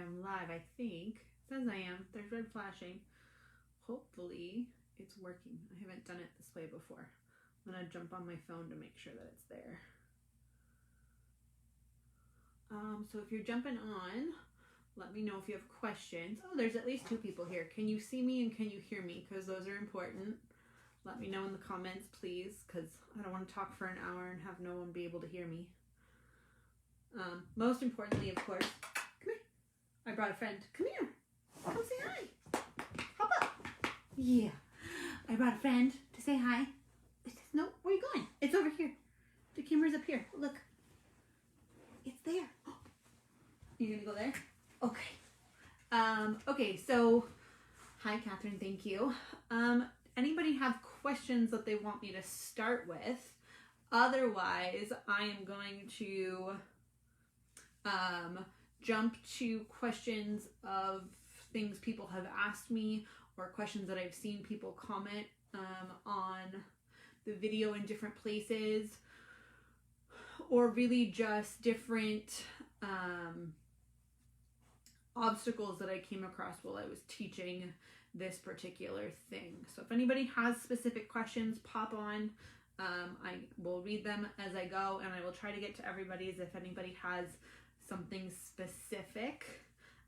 am live, I think. It says I am. There's red flashing. Hopefully it's working. I haven't done it this way before. I'm going to jump on my phone to make sure that it's there. So if you're jumping on, let me know if you have questions. Oh, there's at least 2 people here. Can you see me and can you hear me? Because those are important. Let me know in the comments, please, because I don't want to talk for an hour and have no one be able to hear me. Most importantly, of course, come here. I brought a friend. Come here. Come say hi. Hop up. Yeah. I brought a friend to say hi. No, where are you going? It's over here. The camera's up here. Look. It's there. You're gonna go there? Okay. Okay, so hi Catherine, thank you. Anybody have questions that they want me to start with? Otherwise, I am going to jump to questions of things people have asked me or questions that I've seen people comment on the video in different places, or really just different obstacles that I came across while I was teaching this particular thing. So if anybody has specific questions, pop on. I will read them as I go, and I will try to get to everybody's if anybody has something specific.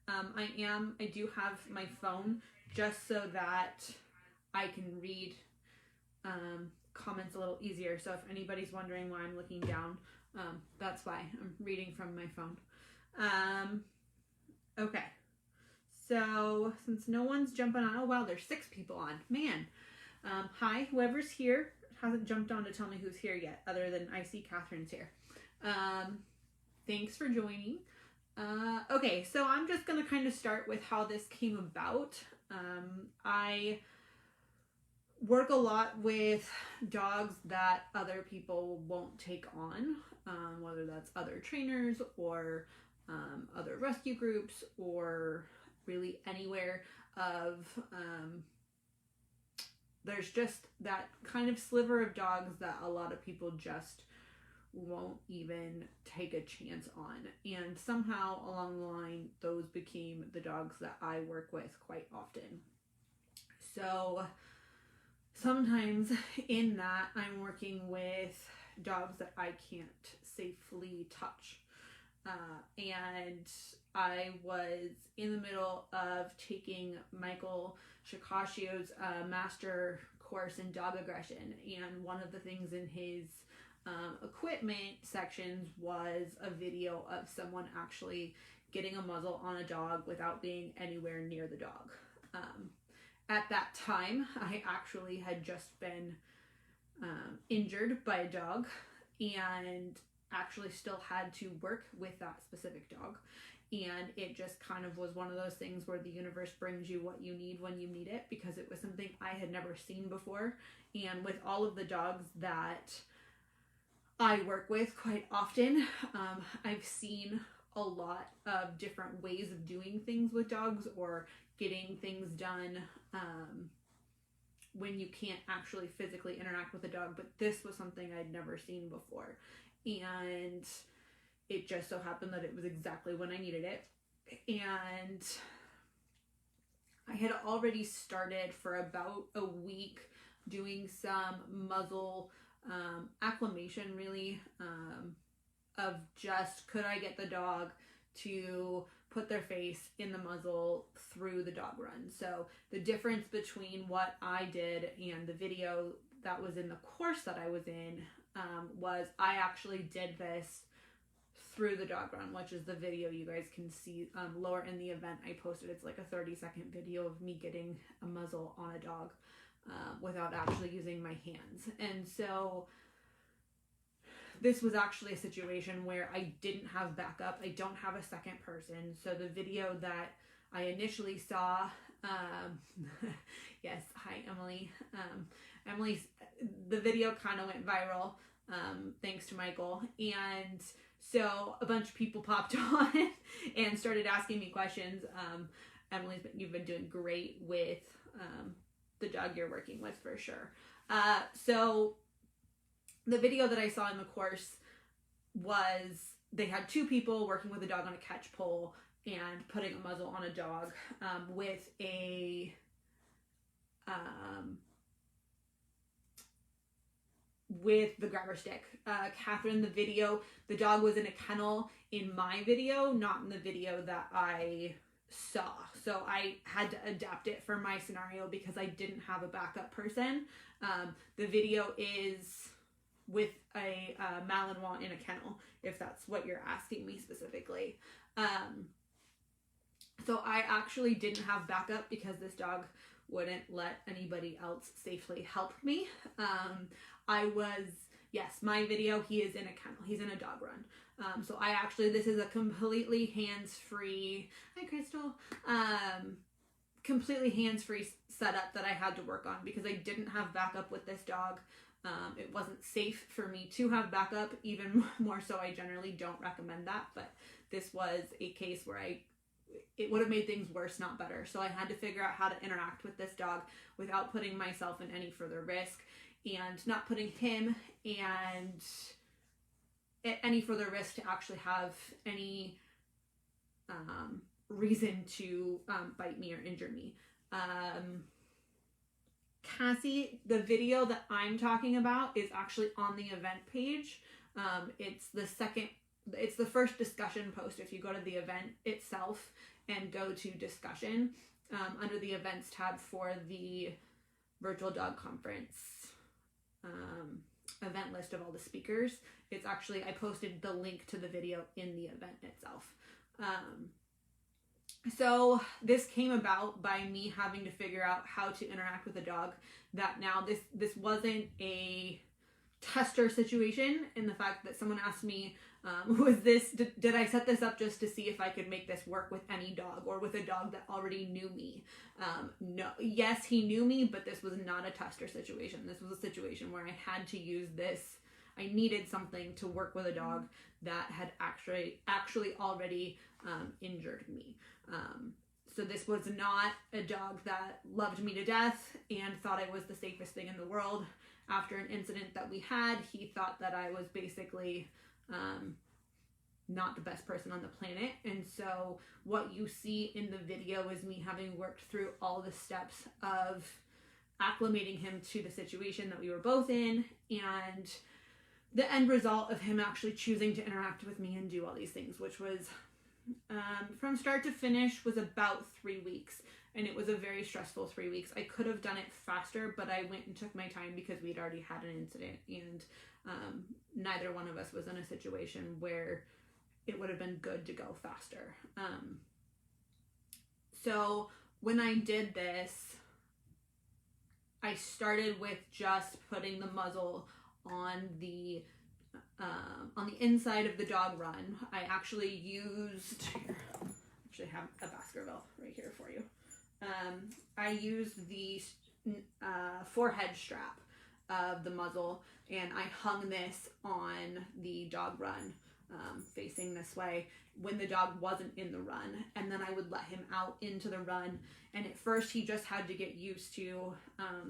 I do have my phone just so that I can read comments a little easier. So if anybody's wondering why I'm looking down, that's why I'm reading from my phone. Okay, so since no one's jumping on, oh wow, there's 6 people on, man. Hi, whoever's here hasn't jumped on to tell me who's here yet, other than I see Catherine's here. Thanks for joining. Okay, so I'm just gonna kind of start with how this came about. I work a lot with dogs that other people won't take on, whether that's other trainers or other rescue groups, or really anywhere of there's just that kind of sliver of dogs that a lot of people just won't even take a chance on, and somehow along the line those became the dogs that I work with quite often. So sometimes in that I'm working with dogs that I can't safely touch. And I was in the middle of taking Michael Shikashio's master course in dog aggression, and one of the things in his equipment sections was a video of someone actually getting a muzzle on a dog without being anywhere near the dog. At that time, I actually had just been injured by a dog, and actually still had to work with that specific dog, and it just kind of was one of those things where the universe brings you what you need when you need it, because it was something I had never seen before. And with all of the dogs that I work with quite often, I've seen a lot of different ways of doing things with dogs, or getting things done when you can't actually physically interact with a dog, but this was something I'd never seen before. And it just so happened that it was exactly when I needed it. And I had already started for about a week doing some muzzle acclimation, really, of just, could I get the dog to put their face in the muzzle through the dog run. So the difference between what I did and the video that was in the course that I was in was I actually did this through the dog run, which is the video you guys can see lower in the event I posted. It's like a 30-second video of me getting a muzzle on a dog without actually using my hands. And so this was actually a situation where I didn't have backup. I don't have a second person. So the video that I initially saw, yes, hi Emily. The video kind of went viral thanks to Michael. And so a bunch of people popped on and started asking me questions. Emily, you've been doing great with the dog you're working with, for sure. So the video that I saw in the course was, they had 2 people working with a dog on a catch pole, and putting a muzzle on a dog with a with the grabber stick. Catherine, the video, the dog was in a kennel in my video, not in the video that I saw. So I had to adapt it for my scenario because I didn't have a backup person. The video is with a Malinois in a kennel, if that's what you're asking me specifically. So I actually didn't have backup because this dog wouldn't let anybody else safely help me. Yes, my video, he is in a kennel. He's in a dog run. So this is a completely hands-free, hi Crystal, completely hands-free setup that I had to work on because I didn't have backup with this dog. It wasn't safe for me to have backup, even more so I generally don't recommend that, but this was a case where it would have made things worse, not better. So I had to figure out how to interact with this dog without putting myself in any further risk and not putting him and any further risk to actually have any reason to bite me or injure me. Cassie, the video that I'm talking about is actually on the event page. It's the first discussion post. If you go to the event itself and go to discussion, under the events tab for the virtual dog conference event list of all the speakers, it's actually, I posted the link to the video in the event itself. So this came about by me having to figure out how to interact with a dog that now this wasn't a tester situation in the fact that someone asked me, did I set this up just to see if I could make this work with any dog or with a dog that already knew me? No, yes, he knew me, but this was not a tester situation. This was a situation where I had to use this. I needed something to work with a dog that had actually already injured me. So this was not a dog that loved me to death and thought I was the safest thing in the world. After an incident that we had, he thought that I was basically not the best person on the planet. And so what you see in the video is me having worked through all the steps of acclimating him to the situation that we were both in, and the end result of him actually choosing to interact with me and do all these things, which was from start to finish was about 3 weeks. And it was a very stressful 3 weeks. I could have done it faster, but I went and took my time because we'd already had an incident, and neither one of us was in a situation where it would have been good to go faster. So when I did this, I started with just putting the muzzle on the inside of the dog run. I actually have a Baskerville right here for you. I used the forehead strap of the muzzle, and I hung this on the dog run facing this way when the dog wasn't in the run, and then I would let him out into the run. And at first he just had to get used to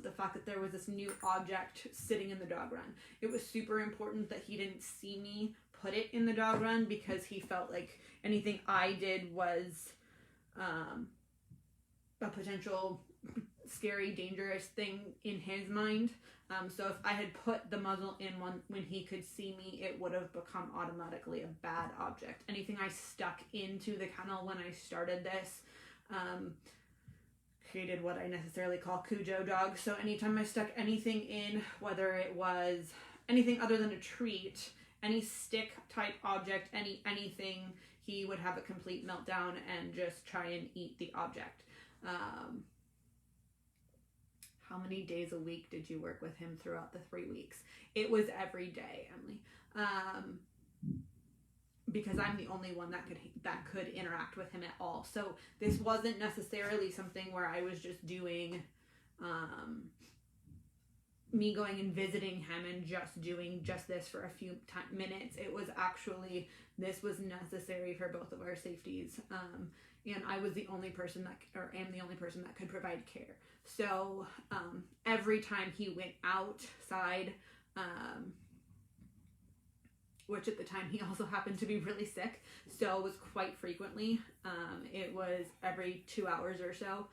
the fact that there was this new object sitting in the dog run. It was super important that he didn't see me put it in the dog run because he felt like anything I did was a potential scary, dangerous thing in his mind. So if I had put the muzzle in when he could see me, it would have become automatically a bad object. Anything I stuck into the kennel when I started this created what I necessarily call Cujo dogs. So anytime I stuck anything in, whether it was anything other than a treat, any stick type object, anything, he would have a complete meltdown and just try and eat the object. How many days a week did you work with him throughout the 3 weeks? It was every day, Emily. Because I'm the only one that could interact with him at all. So this wasn't necessarily something where I was just doing me going and visiting him and just doing just this for a few minutes. It was actually, this was necessary for both of our safeties. And I was the only person am the only person that could provide care. So every time he went outside, which at the time he also happened to be really sick, so it was quite frequently. It was every 2 hours or so.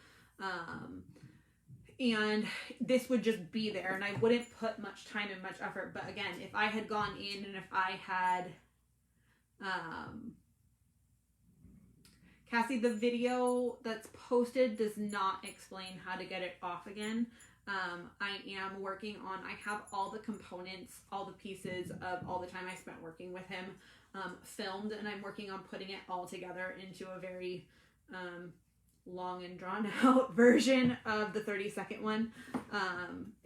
And this would just be there, and I wouldn't put much time and much effort. But again, if I had gone in and if I had, Cassie, the video that's posted does not explain how to get it off again. I am working on, I have all the components, all the pieces of all the time I spent working with him filmed, and I'm working on putting it all together into a very long and drawn out version of the 30-second one.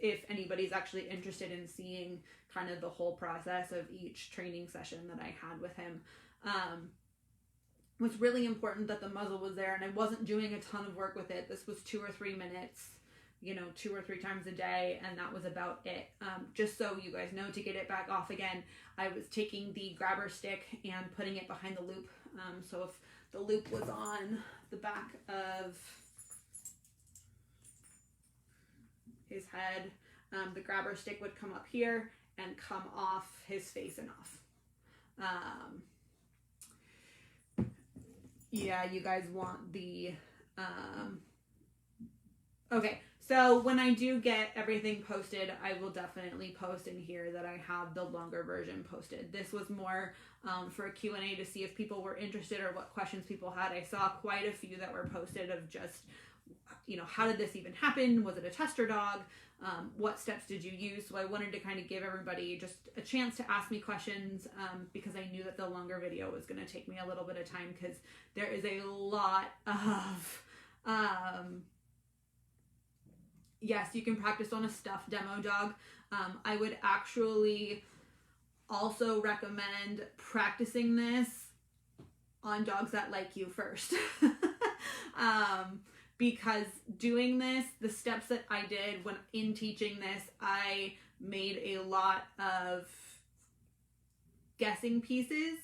If anybody's actually interested in seeing kind of the whole process of each training session that I had with him. It was really important that the muzzle was there, and I wasn't doing a ton of work with it. This was 2 or 3 minutes, 2 or 3 times a day, and that was about it. Just so you guys know, to get it back off again, I was taking the grabber stick and putting it behind the loop. So if the loop was on the back of his head, the grabber stick would come up here and come off his face and off. Yeah, you guys want the, okay, so when I do get everything posted, I will definitely post in here that I have the longer version posted. This was more for a Q&A to see if people were interested or what questions people had. I saw quite a few that were posted of just, how did this even happen? Was it a tester dog? What steps did you use? So I wanted to kind of give everybody just a chance to ask me questions because I knew that the longer video was going to take me a little bit of time, because there is a lot of, yes, you can practice on a stuffed demo dog. I would actually also recommend practicing this on dogs that like you first. Because doing this, the steps that I did when in teaching this, I made a lot of guessing pieces.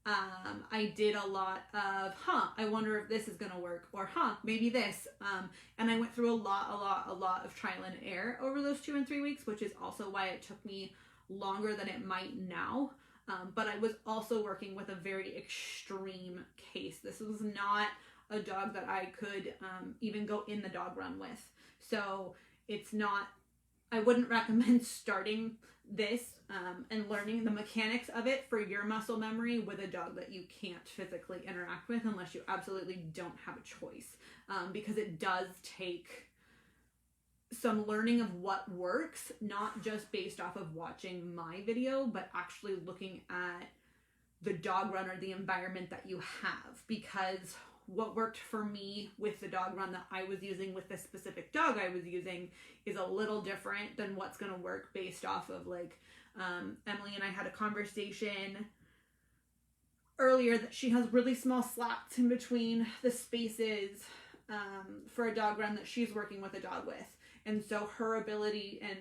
I did a lot of, I wonder if this is going to work, or maybe this. And I went through a lot of trial and error over those 2 and 3 weeks, which is also why it took me longer than it might now. But I was also working with a very extreme case. This was not a dog that I could even go in the dog run with. So it's not, I wouldn't recommend starting this and learning the mechanics of it for your muscle memory with a dog that you can't physically interact with unless you absolutely don't have a choice. Because it does take some learning of what works, not just based off of watching my video, but actually looking at the dog run or the environment that you have. Because what worked for me with the dog run that I was using with the specific dog I was using is a little different than what's going to work based off of Emily and I had a conversation earlier that she has really small slats in between the spaces for a dog run that she's working with a dog with. And so her ability and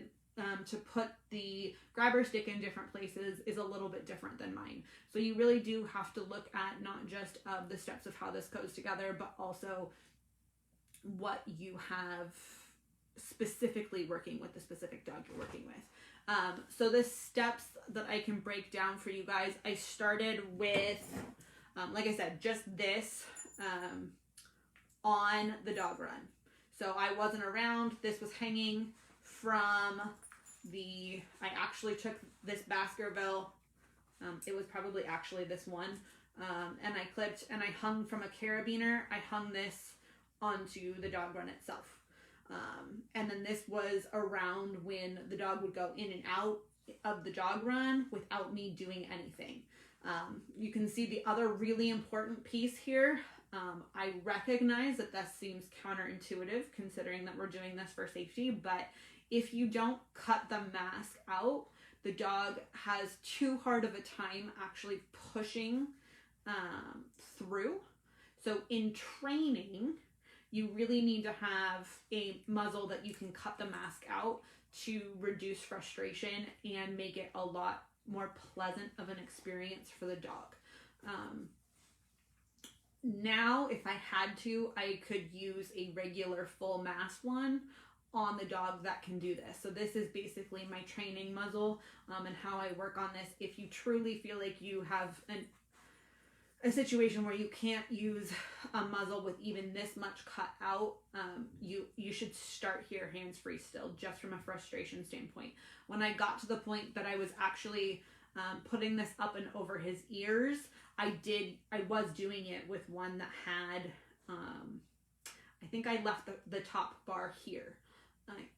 to put the grabber stick in different places is a little bit different than mine. So you really do have to look at not just the steps of how this goes together, but also what you have specifically working with the specific dog you're working with. So the steps that I can break down for you guys, I started with, like I said, just this on the dog run. So I wasn't around, this was hanging from I actually took this Baskerville, it was probably actually this one, and I clipped and I hung from a carabiner, I hung this onto the dog run itself. And then this was around when the dog would go in and out of the dog run without me doing anything. You can see the other really important piece here. I recognize that this seems counterintuitive considering that we're doing this for safety, but if you don't cut the mask out, the dog has too hard of a time actually pushing through. So in training, you really need to have a muzzle that you can cut the mask out to reduce frustration and make it a lot more pleasant of an experience for the dog. Now, if I had to, I could use a regular full mask one on the dog that can do this. So this is basically my training muzzle, and how I work on this. If you truly feel like you have a situation where you can't use a muzzle with even this much cut out, you should start here hands-free still, just from a frustration standpoint. When I got to the point that I was actually putting this up and over his ears, I was doing it with one that had, I think I left the top bar here.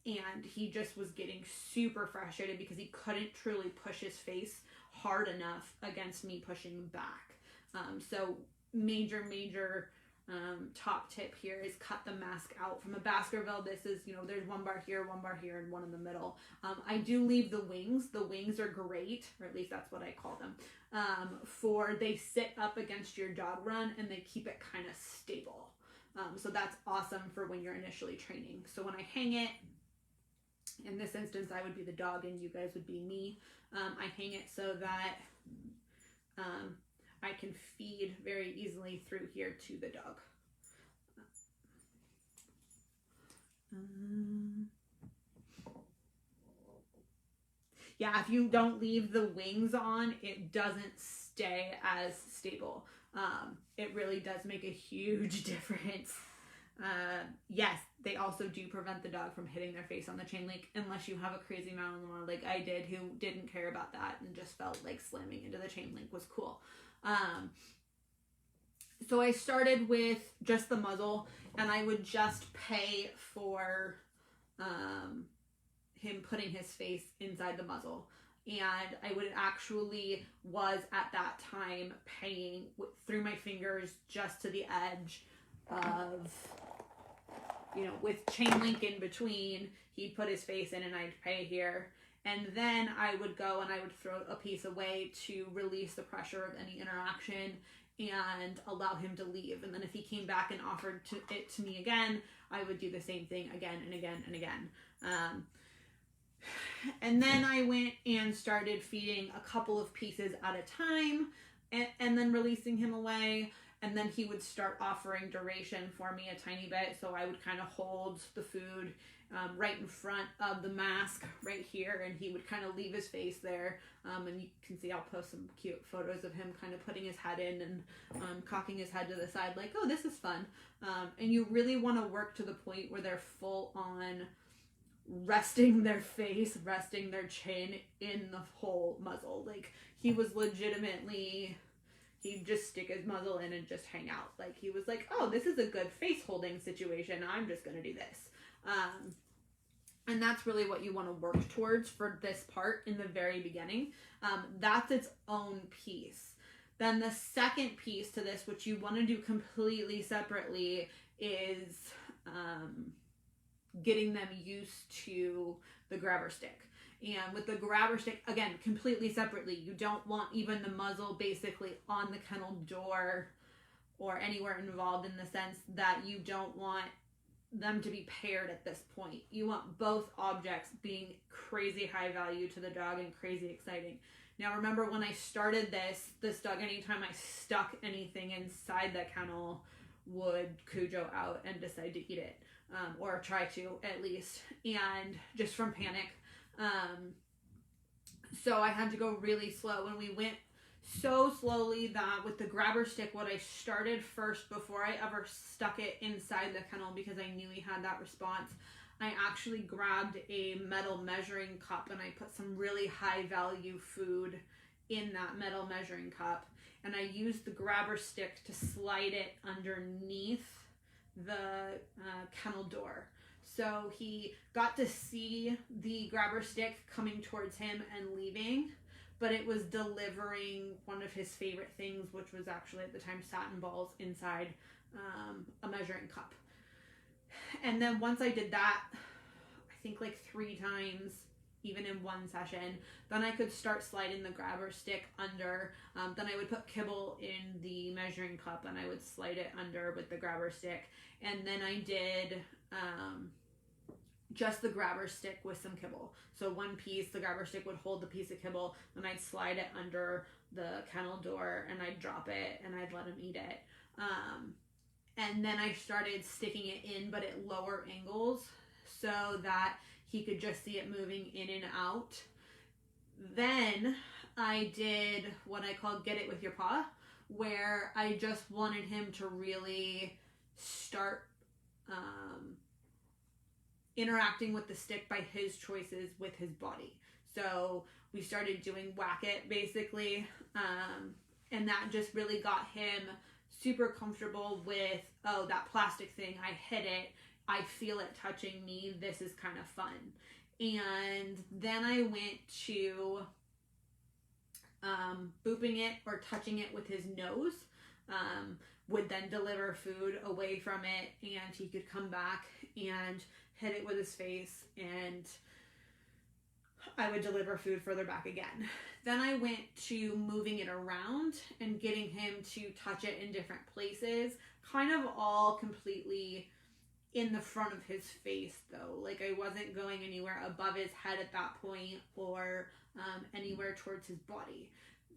And he just was getting super frustrated because he couldn't truly push his face hard enough against me pushing back. So major top tip here is cut the mask out. From a Baskerville, this is, there's one bar here, and one in the middle. I do leave the wings. The wings are great, or at least that's what I call them, they sit up against your dog run and they keep it kind of stable. So that's awesome for when you're initially training. So when I hang it, in this instance, I would be the dog and you guys would be me. I hang it so that I can feed very easily through here to the dog. Yeah, if you don't leave the wings on, it doesn't stay as stable. It really does make a huge difference. Yes, they also do prevent the dog from hitting their face on the chain link, unless you have a crazy Malinois like I did, who didn't care about that and just felt like slamming into the chain link was cool. So I started with just the muzzle, and I would just pay for him putting his face inside the muzzle. And I would was at that time paying through my fingers just to the edge of, with chain link in between. He'd put his face in and I'd pay here. And then I would go and I would throw a piece away to release the pressure of any interaction and allow him to leave. And then if he came back and offered it to me again, I would do the same thing again and again and again. And then I went and started feeding a couple of pieces at a time, and then releasing him away. And then he would start offering duration for me a tiny bit. So I would kind of hold the food right in front of the mask right here, and he would kind of leave his face there. And you can see I'll post some cute photos of him kind of putting his head in and cocking his head to the side like, oh, this is fun. And you really want to work to the point where they're full on resting their face, resting their chin in the whole muzzle. Like, he was legitimately, he'd just stick his muzzle in and just hang out. Like, he was like, oh, this is a good face holding situation, I'm just gonna do this. And that's really what you want to work towards for this part in the very beginning. That's its own piece. Then the second piece to this, which you want to do completely separately, is getting them used to the grabber stick. And with the grabber stick, again, completely separately, you don't want even the muzzle basically on the kennel door or anywhere involved, in the sense that you don't want them to be paired at this point. You want both objects being crazy high value to the dog and crazy exciting. Now remember, when I started this dog, anytime I stuck anything inside the kennel, would Cujo out and decide to eat it. Or try to, at least, and just from panic. So I had to go really slow, and we went so slowly that with the grabber stick, what I started first before I ever stuck it inside the kennel, because I knew he had that response, I actually grabbed a metal measuring cup and I put some really high value food in that metal measuring cup, and I used the grabber stick to slide it underneath the kennel door. So he got to see the grabber stick coming towards him and leaving, but it was delivering one of his favorite things, which was actually at the time satin balls inside a measuring cup. And then once I did that, I think like 3 times, even in one session, then I could start sliding the grabber stick under. Then I would put kibble in the measuring cup and I would slide it under with the grabber stick. And then I did just the grabber stick with some kibble. So one piece, the grabber stick would hold the piece of kibble, then I'd slide it under the kennel door and I'd drop it and I'd let him eat it. And then I started sticking it in, but at lower angles, so that he could just see it moving in and out. Then I did what I call get it with your paw, where I just wanted him to really start interacting with the stick by his choices with his body. So we started doing whack it basically, and that just really got him super comfortable with, oh, that plastic thing, I hit it, I feel it touching me, this is kind of fun. And then I went to booping it or touching it with his nose, would then deliver food away from it, and he could come back and hit it with his face, and I would deliver food further back again. Then I went to moving it around and getting him to touch it in different places, kind of all completely in the front of his face though. Like I wasn't going anywhere above his head at that point or anywhere towards his body.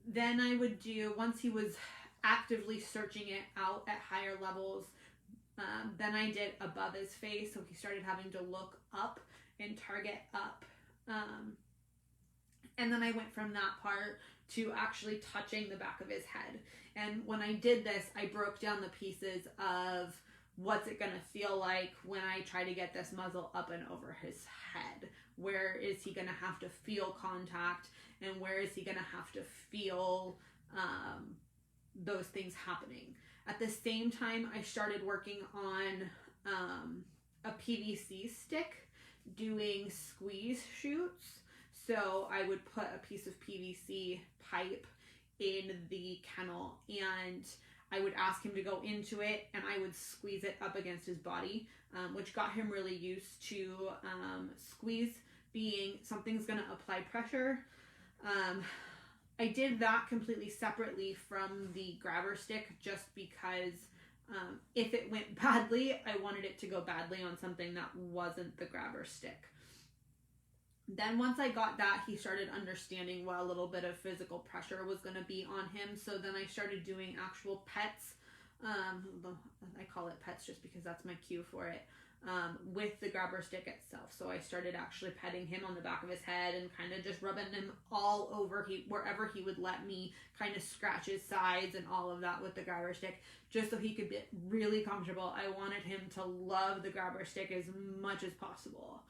Then I would do, once he was actively searching it out at higher levels, then I did above his face, so he started having to look up and target up. And then I went from that part to actually touching the back of his head. And when I did this, I broke down the pieces of what's it gonna feel like when I try to get this muzzle up and over his head. Where is he gonna have to feel contact, and where is he gonna have to feel those things happening. At the same time, I started working on a PVC stick, doing squeeze shoots. So I would put a piece of PVC pipe in the kennel, and I would ask him to go into it, and I would squeeze it up against his body, which got him really used to squeeze being something's gonna apply pressure. I did that completely separately from the grabber stick, just because if it went badly, I wanted it to go badly on something that wasn't the grabber stick. Then once I got that, he started understanding what a little bit of physical pressure was going to be on him. So then I started doing actual pets. I call it pets just because that's my cue for it. With the grabber stick itself. So I started actually petting him on the back of his head and kind of just rubbing him all over wherever he would let me, kind of scratch his sides and all of that with the grabber stick, just so he could get really comfortable. I wanted him to love the grabber stick as much as possible.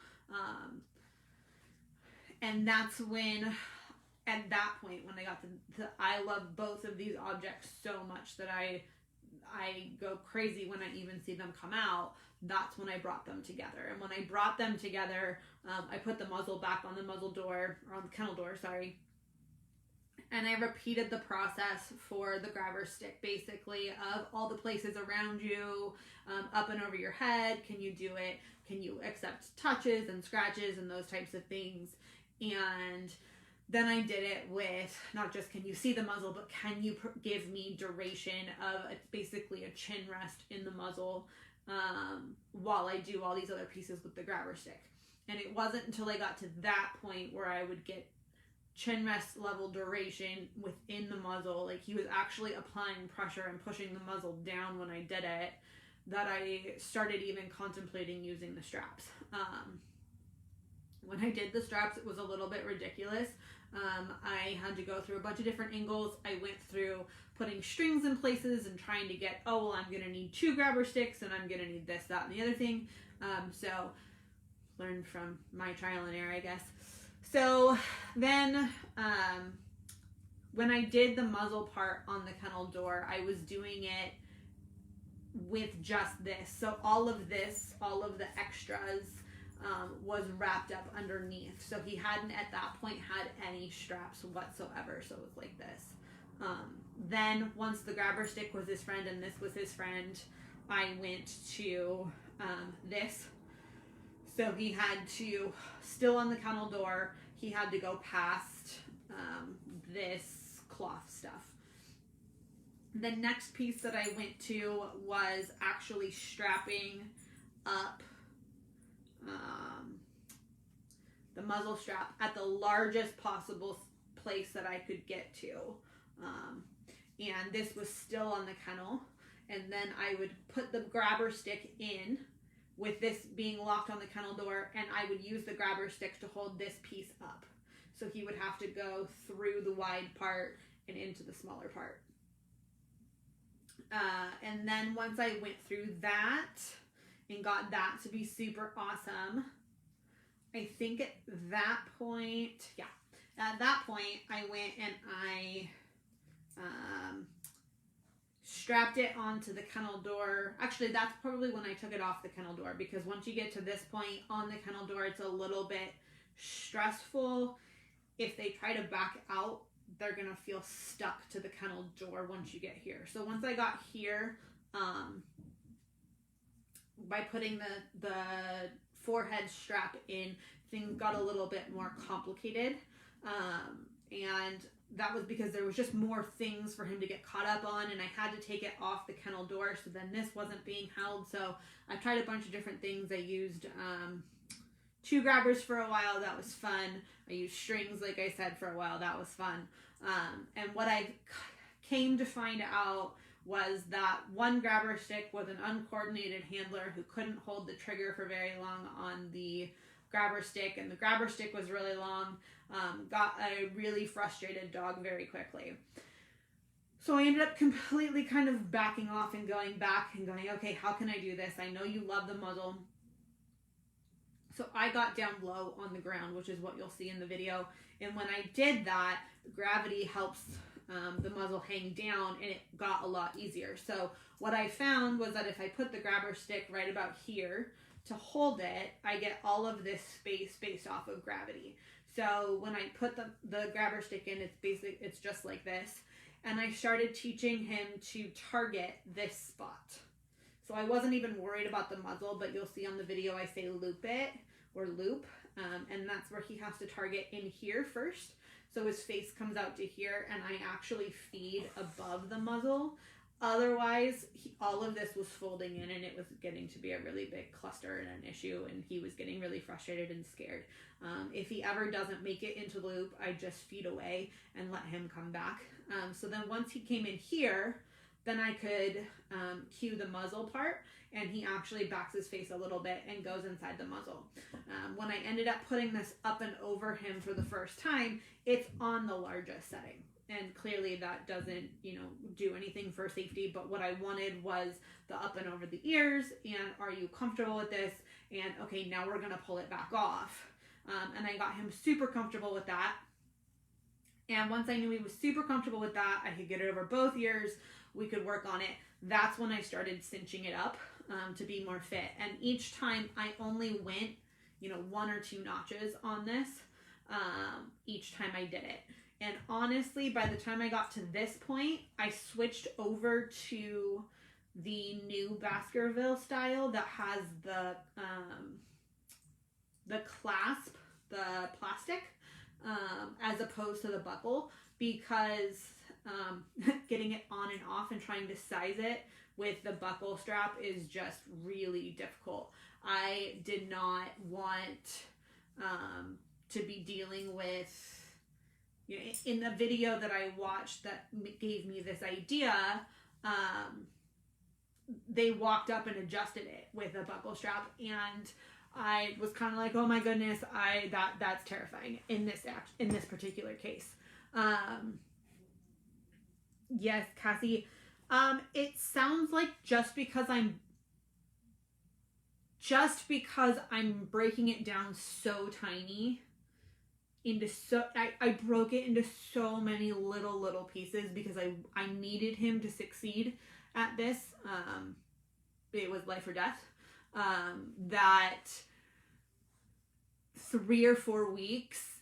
And that's when, at that point, when I got I love both of these objects so much that I go crazy when I even see them come out. That's when I brought them together. And when I brought them together, I put the muzzle back on the muzzle door, or on the kennel door, sorry. And I repeated the process for the grabber stick, basically, of all the places around you, up and over your head. Can you do it? Can you accept touches and scratches and those types of things? And then I did it with not just can you see the muzzle, but can you give me duration of basically a chin rest in the muzzle while I do all these other pieces with the grabber stick. And it wasn't until I got to that point where I would get chin rest level duration within the muzzle, like he was actually applying pressure and pushing the muzzle down when I did it, that I started even contemplating using the straps. When I did the straps, it was a little bit ridiculous. I had to go through a bunch of different angles. I went through putting strings in places and trying to get, oh, well, I'm going to need 2 grabber sticks and I'm going to need this, that, and the other thing. So learned from my trial and error, I guess. So then when I did the muzzle part on the kennel door, I was doing it with just this. So all of this, all of the extras, was wrapped up underneath. So he hadn't at that point had any straps whatsoever. So it was like this. Then once the grabber stick was his friend and this was his friend, I went to this. So he had to, still on the kennel door, he had to go past this cloth stuff. The next piece that I went to was actually strapping up the muzzle strap at the largest possible place that I could get to. And this was still on the kennel. And then I would put the grabber stick in, with this being locked on the kennel door, and I would use the grabber stick to hold this piece up. So he would have to go through the wide part and into the smaller part. And then once I went through that and got that to be super awesome, I think at that point, I went and I strapped it onto the kennel door. Actually, that's probably when I took it off the kennel door, because once you get to this point on the kennel door, it's a little bit stressful. If they try to back out, they're gonna feel stuck to the kennel door once you get here. So once I got here, by putting the forehead strap in, things got a little bit more complicated. And that was because there was just more things for him to get caught up on, and I had to take it off the kennel door, so then this wasn't being held. So I tried a bunch of different things. I used 2 grabbers for a while. That was fun. I used strings, like I said, for a while. That was fun. And what I came to find out was that one grabber stick was an uncoordinated handler who couldn't hold the trigger for very long on the grabber stick, and the grabber stick was really long. Got a really frustrated dog very quickly. So I ended up completely kind of backing off and going back and going, okay, how can I do this? I know you love the muzzle. So I got down low on the ground, which is what you'll see in the video. And when I did that, gravity helps the muzzle hang down, and it got a lot easier. So what I found was that if I put the grabber stick right about here to hold it, I get all of this space based off of gravity. So when I put the grabber stick in, it's just like this. And I started teaching him to target this spot. So I wasn't even worried about the muzzle, but you'll see on the video I say loop it, or loop, and that's where he has to target in here first. So his face comes out to here, and I actually feed above the muzzle. Otherwise, all of this was folding in, and it was getting to be a really big cluster and an issue, and he was getting really frustrated and scared. If he ever doesn't make it into the loop, I just feed away and let him come back. So then once he came in here, then I could cue the muzzle part, and he actually backs his face a little bit and goes inside the muzzle. When I ended up putting this up and over him for the first time, it's on the largest setting. And clearly that doesn't, do anything for safety, but what I wanted was the up and over the ears, and are you comfortable with this? And okay, now we're gonna pull it back off. And I got him super comfortable with that. And once I knew he was super comfortable with that, I could get it over both ears, we could work on it. That's when I started cinching it up to be more fit. And each time I only went, 1 or 2 notches on this each time I did it. And honestly, by the time I got to this point, I switched over to the new Baskerville style that has the clasp, the plastic, as opposed to the buckle, because getting it on and off and trying to size it with the buckle strap is just really difficult. I did not want to be dealing with, in the video that I watched that gave me this idea, they walked up and adjusted it with a buckle strap, and I was kind of like, oh my goodness, that's terrifying in this particular case. Yes, Cassie. It sounds like just because I'm breaking it down so tiny I broke it into so many little pieces because I needed him to succeed at this. It was life or death. That 3 or 4 weeks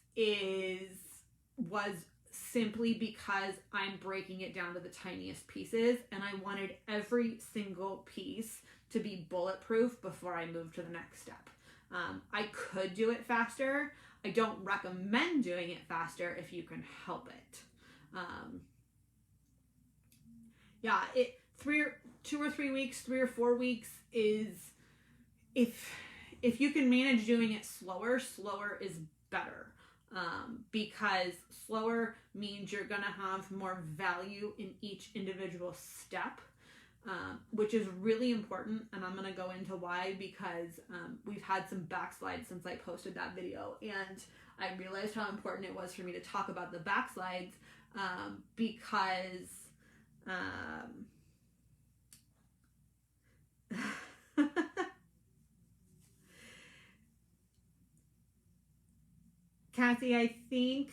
was simply because I'm breaking it down to the tiniest pieces, and I wanted every single piece to be bulletproof before I moved to the next step. I could do it faster. I don't recommend doing it faster if you can help it. 2 or 3 weeks, 3 or 4 weeks is, if you can manage doing it slower is better. Because slower means you're gonna have more value in each individual step. which is really important. And I'm going to go into why, because we've had some backslides since I posted that video. And I realized how important it was for me to talk about the backslides because Cassie, I think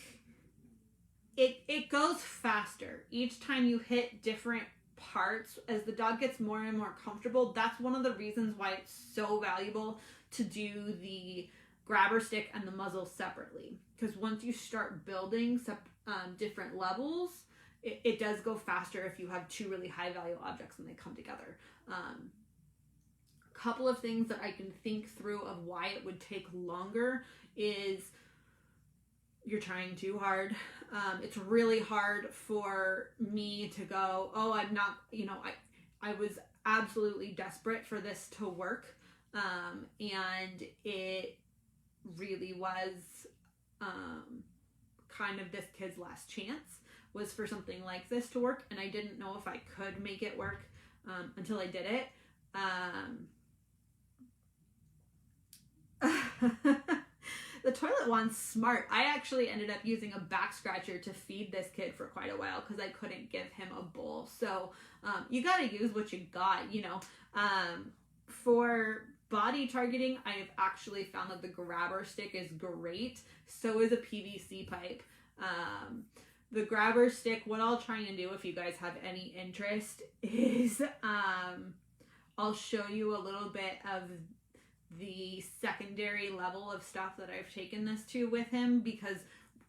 it goes faster each time you hit different parts as the dog gets more and more comfortable. That's one of the reasons why it's so valuable to do the grabber stick and the muzzle separately, because once you start building different levels, it does go faster if you have two really high value objects when they come together. A couple of things that I can think through of why it would take longer is you're trying too hard. It's really hard for me to go, oh, I'm not, I was absolutely desperate for this to work. And it really was kind of this kid's last chance was for something like this to work. And I didn't know if I could make it work until I did it. The toilet wand's smart. I actually ended up using a back scratcher to feed this kid for quite a while because I couldn't give him a bowl. So you got to use what you got, For body targeting, I have actually found that the grabber stick is great. So is a PVC pipe. The grabber stick, what I'll try and do if you guys have any interest is I'll show you a little bit of the secondary level of stuff that I've taken this to with him, because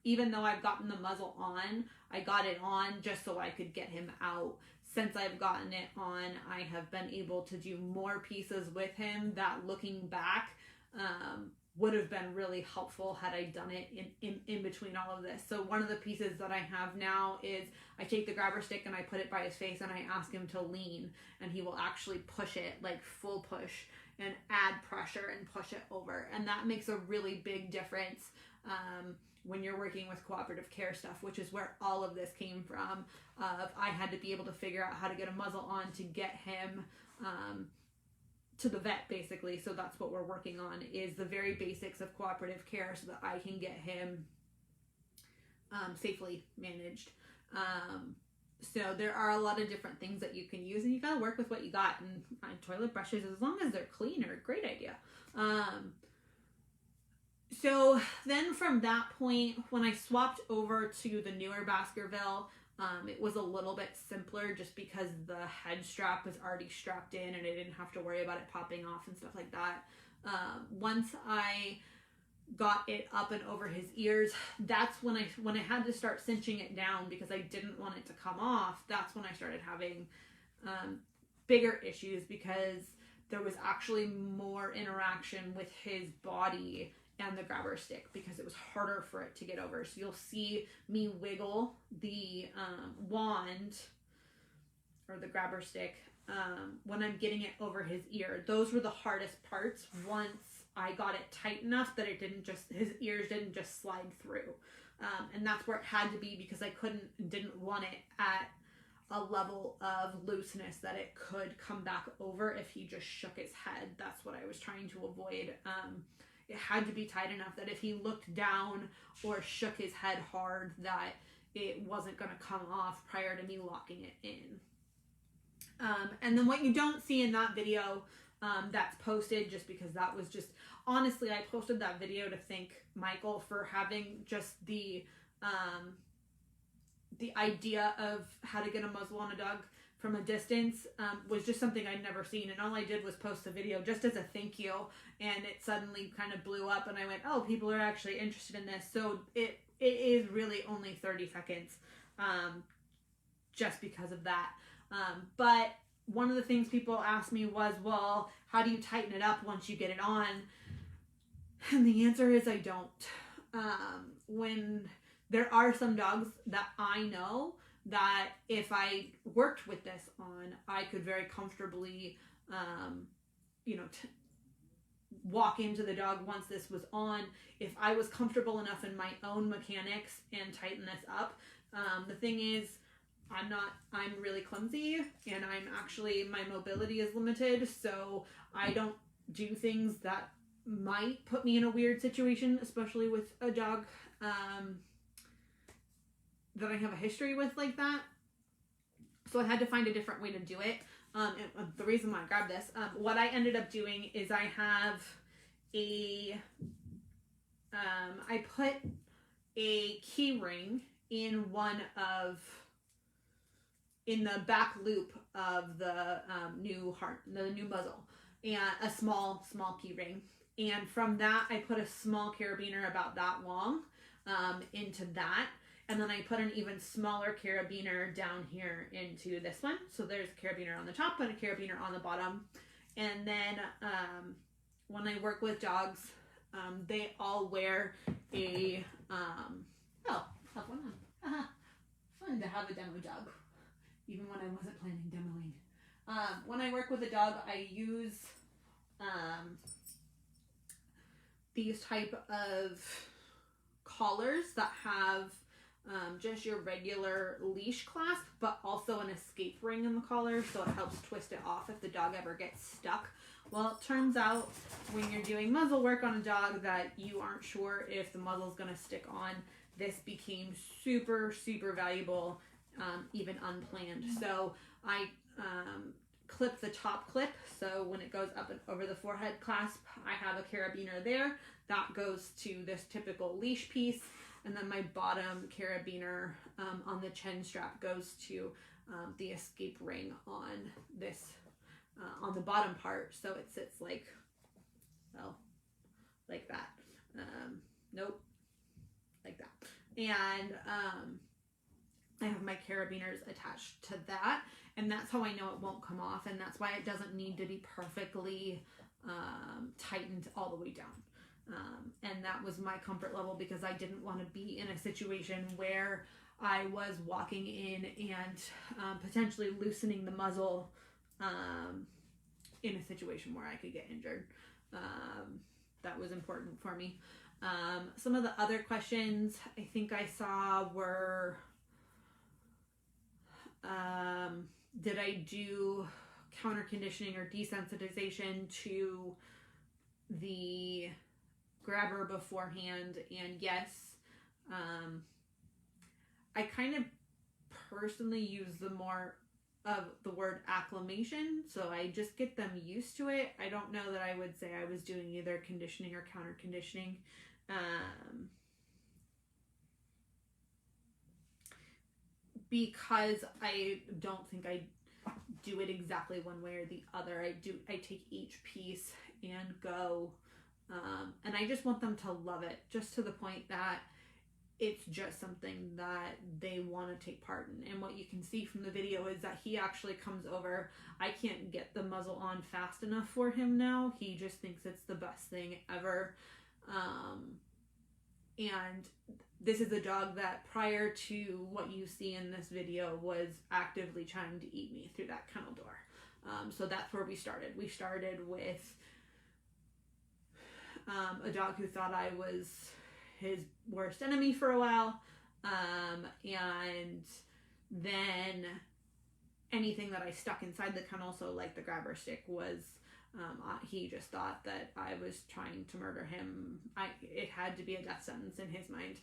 even though I've gotten the muzzle on, I got it on just so I could get him out. Since I've gotten it on, I have been able to do more pieces with him that, looking back, would have been really helpful had I done it in between all of this. So one of the pieces that I have now is I take the grabber stick and I put it by his face and I ask him to lean, and he will actually push it, like full push, and add pressure and push it over. And that makes a really big difference when you're working with cooperative care stuff, which is where all of this came from. I had to be able to figure out how to get a muzzle on to get him to the vet, basically. So that's what we're working on, is the very basics of cooperative care so that I can get him safely managed. So there are a lot of different things that you can use, and you got to work with what you got. And toilet brushes, as long as they're clean, are a great idea. So then from that point, when I swapped over to the newer Baskerville, it was a little bit simpler just because the head strap was already strapped in and I didn't have to worry about it popping off and stuff like that. Once I got it up and over his ears, that's when I had to start cinching it down because I didn't want it to come off. That's when I started having bigger issues, because there was actually more interaction with his body and the grabber stick because it was harder for it to get over. So you'll see me wiggle the wand or the grabber stick when I'm getting it over his ear. Those were the hardest parts once I got it tight enough that it didn't just, his ears didn't just slide through. And that's where it had to be, because I didn't want it at a level of looseness that it could come back over if he just shook his head. That's what I was trying to avoid. It had to be tight enough that if he looked down or shook his head hard, that it wasn't going to come off prior to me locking it in. And then what you don't see in that video that's posted, just because that was just, honestly, I posted that video to thank Michael for having just the idea of how to get a muzzle on a dog from a distance, was just something I'd never seen. And all I did was post the video just as a thank you, and it suddenly kind of blew up and I went, oh, people are actually interested in this. So it is really only 30 seconds just because of that. But one of the things people asked me was, well, how do you tighten it up once you get it on? And the answer is I don't. When there are some dogs that I know that if I worked with this on, I could very comfortably, walk into the dog once this was on. If I was comfortable enough in my own mechanics and tighten this up. The thing is, I'm really clumsy, and my mobility is limited, so I don't do things that might put me in a weird situation, especially with a dog that I have a history with like that. So I had to find a different way to do it. And the reason why I grabbed this, what I ended up doing is I have I put a key ring in the back loop of the new muzzle, and a small key ring. And from that, I put a small carabiner about that long into that. And then I put an even smaller carabiner down here into this one. So there's a carabiner on the top and a carabiner on the bottom. And then when I work with dogs, they all wear a, have one on. Fun to have a demo dog, even when I wasn't planning demoing. When I work with a dog, I use these type of collars that have just your regular leash clasp, but also an escape ring in the collar, so it helps twist it off if the dog ever gets stuck. Well, it turns out when you're doing muzzle work on a dog that you aren't sure if the muzzle's going to stick on, this became super, super valuable, even unplanned. So I clip the top clip, so when it goes up and over the forehead clasp, I have a carabiner there. That goes to this typical leash piece. And then my bottom carabiner on the chin strap goes to the escape ring on this, on the bottom part. So it sits like, well, like that. Nope, like that. And I have my carabiners attached to that. And that's how I know it won't come off. And that's why it doesn't need to be perfectly tightened all the way down. And that was my comfort level, because I didn't want to be in a situation where I was walking in and potentially loosening the muzzle in a situation where I could get injured. That was important for me. Some of the other questions I think I saw were, did I do counter conditioning or desensitization to the grabber beforehand? And yes, I kind of personally use the more of the word acclimation, so I just get them used to it. I don't know that I would say I was doing either conditioning or counter conditioning. Because I don't think I do it exactly one way or the other. I take each piece and go, and I just want them to love it, just to the point that it's just something that they want to take part in. And what you can see from the video is that he actually comes over. I can't get the muzzle on fast enough for him now. He just thinks it's the best thing ever. And this is a dog that, prior to what you see in this video, was actively trying to eat me through that kennel door. So that's where we started. We started with a dog who thought I was his worst enemy for a while. And then anything that I stuck inside the kennel, so like the grabber stick, was he just thought that I was trying to murder him. It had to be a death sentence in his mind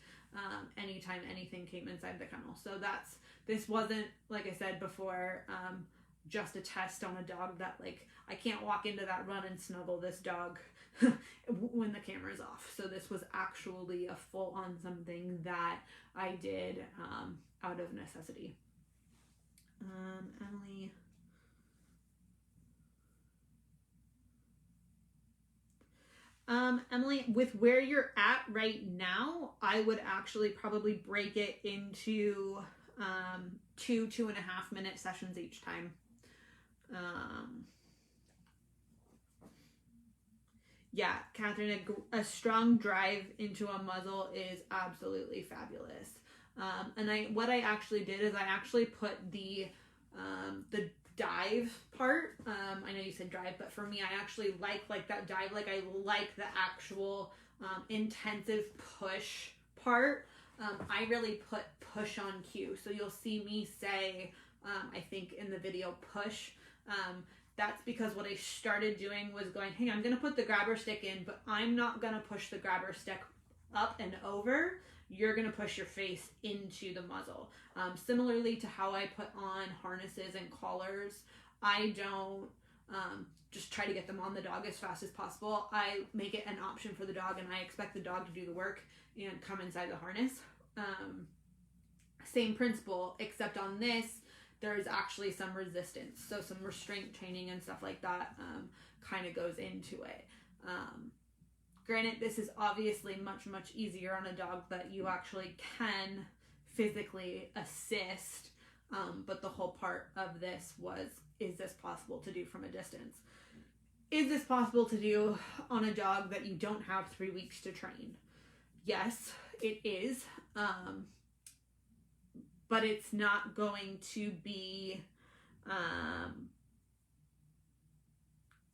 anytime anything came inside the kennel. So this wasn't, like I said before, just a test on a dog that, like, I can't walk into that run and snuggle this dog when the camera's off. So this was actually a full-on something that I did out of necessity. Emily, with where you're at right now, I would actually probably break it into 2.5 minute sessions each time. Yeah, Catherine, a strong drive into a muzzle is absolutely fabulous. And what I actually did is I actually put the dive part. I know you said drive, but for me, I actually like that dive. Like, I like the actual intensive push part I really put push on cue. So you'll see me say, I think in the video, push. That's because what I started doing was going, hey, I'm going to put the grabber stick in, but I'm not going to push the grabber stick up and over. You're going to push your face into the muzzle. Similarly to how I put on harnesses and collars, I don't just try to get them on the dog as fast as possible. I make it an option for the dog, and I expect the dog to do the work and come inside the harness. Same principle, except on this, there's actually some resistance. So some restraint training and stuff like that kind of goes into it. Granted, this is obviously much, much easier on a dog that you actually can physically assist. But the whole part of this was, is this possible to do from a distance? Is this possible to do on a dog that you don't have 3 weeks to train? Yes, it is. But it's not going to be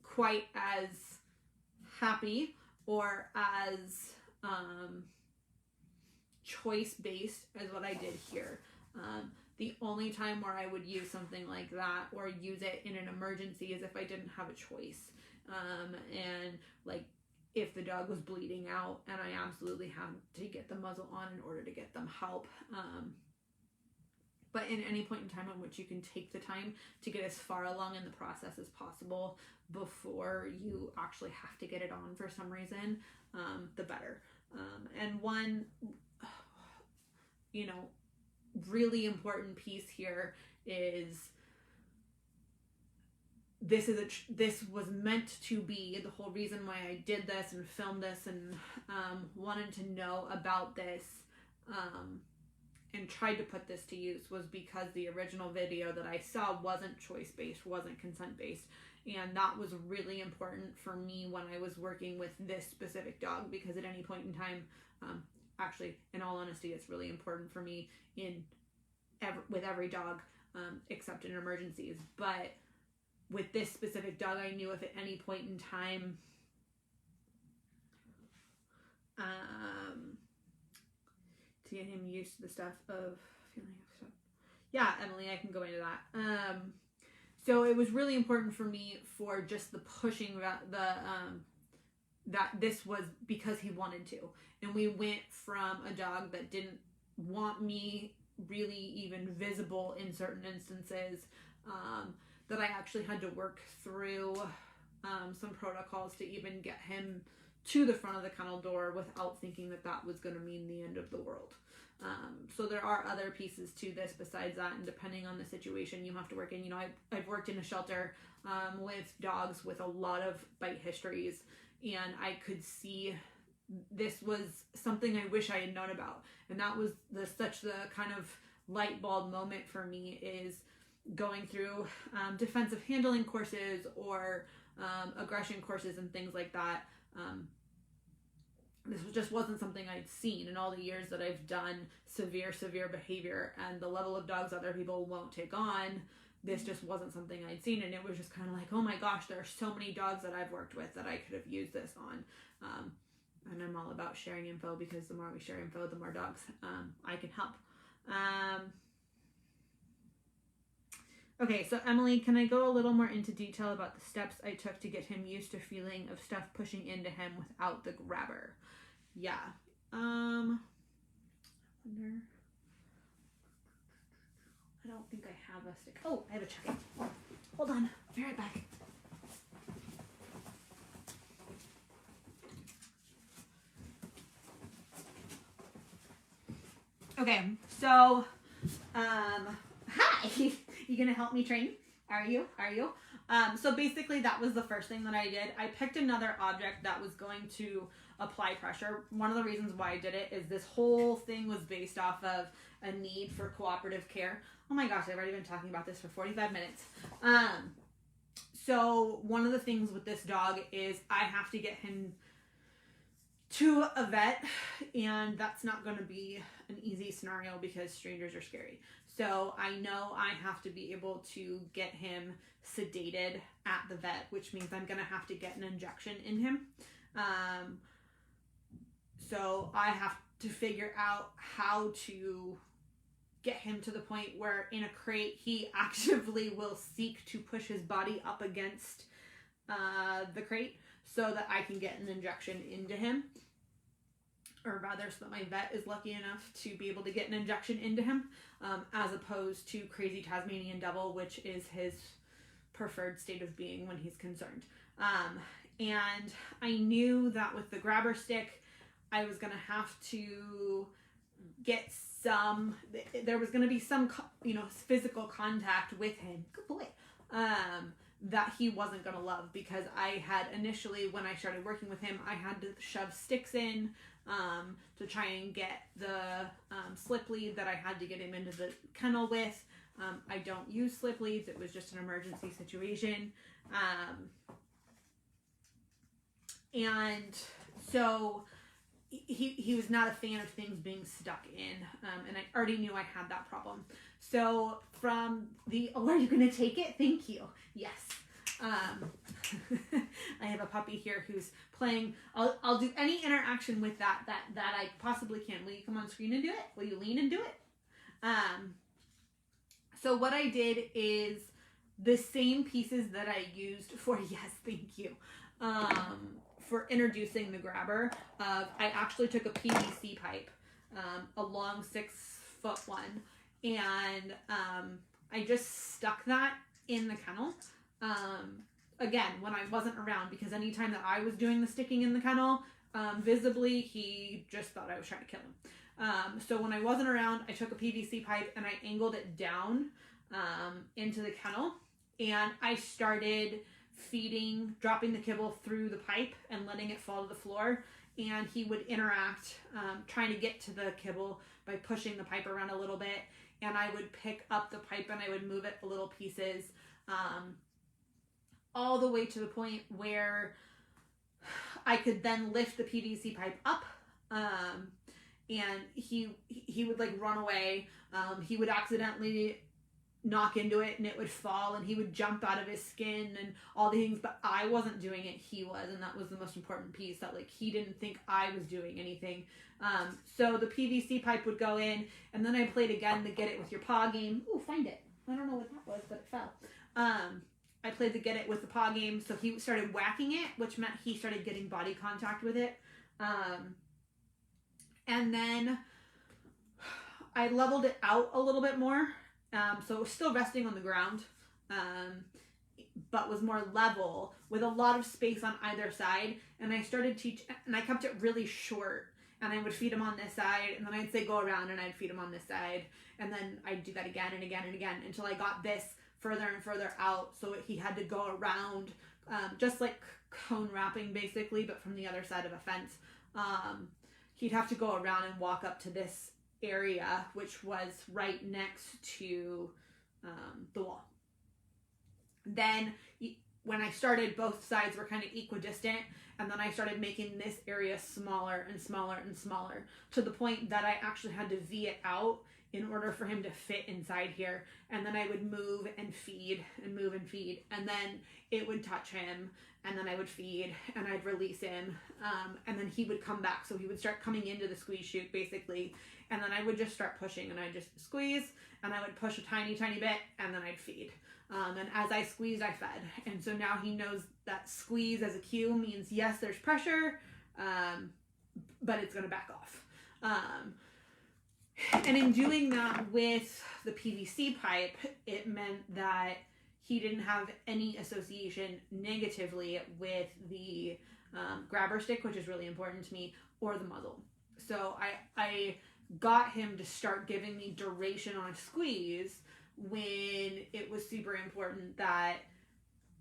quite as happy or as choice-based as what I did here. The only time where I would use something like that or use it in an emergency is if I didn't have a choice. And like if the dog was bleeding out and I absolutely had to get the muzzle on in order to get them help. But in any point in time in which you can take the time to get as far along in the process as possible before you actually have to get it on for some reason, the better. And one, really important piece here is this was meant to be the whole reason why I did this and filmed this and wanted to know about this and tried to put this to use was because the original video that I saw wasn't choice-based, wasn't consent-based. And that was really important for me when I was working with this specific dog, because at any point in time, actually, in all honesty, it's really important for me with every dog, except in emergencies. But with this specific dog, I knew if at any point in time to get him used to the stuff of feeling of stuff. Yeah, Emily, I can go into that. So it was really important for me for just the pushing that this was because he wanted to. And we went from a dog that didn't want me really even visible in certain instances, that I actually had to work through some protocols to even get him to the front of the kennel door without thinking that was going to mean the end of the world. So there are other pieces to this besides that, and depending on the situation you have to work in. I've worked in a shelter with dogs with a lot of bite histories, and I could see this was something I wish I had known about. And that was such the kind of light bulb moment for me, is going through defensive handling courses or aggression courses and things like that. This just wasn't something I'd seen in all the years that I've done severe behavior and the level of dogs other people won't take on. This just wasn't something I'd seen, and it was just kind of like, oh my gosh, there are so many dogs that I've worked with that I could have used this on. And I'm all about sharing info, because the more we share info, the more dogs I can help. Okay, so Emily, can I go a little more into detail about the steps I took to get him used to feeling of stuff pushing into him without the grabber? Yeah. I wonder. I don't think I have a stick. Oh, I have a check. Hold on. I'll be right back. Okay, so, hi. You gonna help me train? Are you? So basically that was the first thing that I did. I picked another object that was going to apply pressure. One of the reasons why I did it is this whole thing was based off of a need for cooperative care. Oh my gosh, I've already been talking about this for 45 minutes. So one of the things with this dog is I have to get him to a vet, and that's not going to be an easy scenario because strangers are scary. So I know I have to be able to get him sedated at the vet, which means I'm going to have to get an injection in him. So I have to figure out how to get him to the point where in a crate he actively will seek to push his body up against the crate so that I can get an injection into him, or rather so that my vet is lucky enough to be able to get an injection into him, as opposed to crazy Tasmanian devil, which is his preferred state of being when he's concerned. And I knew that with the grabber stick I was going to have to get there was going to be some, physical contact with him. Good boy. That he wasn't going to love, because I had initially, when I started working with him, I had to shove sticks in to try and get the slip lead that I had to get him into the kennel with. I don't use slip leads. It was just an emergency situation. And so he was not a fan of things being stuck in, and I already knew I had that problem. So are you going to take it? Thank you. Yes. I have a puppy here who's playing. I'll do any interaction with that I possibly can. Will you come on screen and do it? Will you lean and do it? So what I did is the same pieces that I used for, yes, thank you, for introducing the grabber. I actually took a PVC pipe, a long 6-foot one, and I just stuck that in the kennel. Again, when I wasn't around, because anytime that I was doing the sticking in the kennel, visibly, he just thought I was trying to kill him. So when I wasn't around, I took a PVC pipe and I angled it down into the kennel, and I started dropping the kibble through the pipe and letting it fall to the floor, and he would interact, trying to get to the kibble by pushing the pipe around a little bit, and I would pick up the pipe and I would move it to little pieces, all the way to the point where I could then lift the PVC pipe up, and he would like run away. He would accidentally knock into it and it would fall, and he would jump out of his skin and all the things, but I wasn't doing it, he was, and that was the most important piece, that like he didn't think I was doing anything. So the PVC pipe would go in, and then I played again the get it with your paw game. Ooh, find it. I don't know what that was, but it fell. I played the get it with the paw game, so he started whacking it, which meant he started getting body contact with it. And then I leveled it out a little bit more. So it was still resting on the ground, but was more level with a lot of space on either side. And I started and I kept it really short, and I would feed him on this side, and then I'd say go around and I'd feed him on this side. And then I'd do that again and again and again until I got this further and further out. So he had to go around, just like cone wrapping basically, but from the other side of a fence. He'd have to go around and walk up to this area, which was right next to the wall. Then when I started, both sides were kind of equidistant, and then I started making this area smaller and smaller and smaller, to the point that I actually had to V it out in order for him to fit inside here. And then I would move and feed and move and feed, and then it would touch him, and then I would feed and I'd release him, and then he would come back. So he would start coming into the squeeze chute basically, and then I would just start pushing, and I'd just squeeze, and I would push a tiny bit, and then I'd feed. And as I squeezed, I fed. And so now he knows that squeeze as a cue means yes, there's pressure, but it's going to back off. And in doing that with the PVC pipe, it meant that he didn't have any association negatively with the grabber stick, which is really important to me, or the muzzle. So I got him to start giving me duration on a squeeze when it was super important that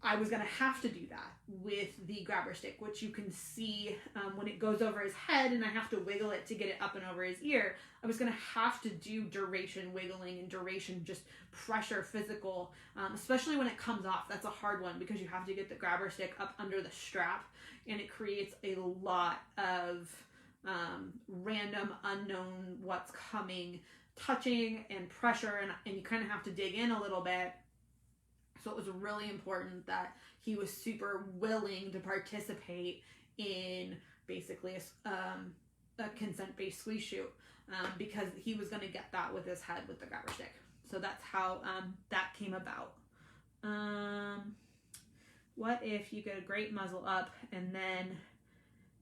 I was going to have to do that with the grabber stick, which you can see when it goes over his head and I have to wiggle it to get it up and over his ear. I was going to have to do duration wiggling and duration just pressure physical, especially when it comes off. That's a hard one because you have to get the grabber stick up under the strap, and it creates a lot of random unknown what's coming touching and pressure, and you kind of have to dig in a little bit. So it was really important that he was super willing to participate in basically a consent-based squeeze shoot, because he was going to get that with his head with the grabber stick. So that's how that came about. What if you get a great muzzle up and then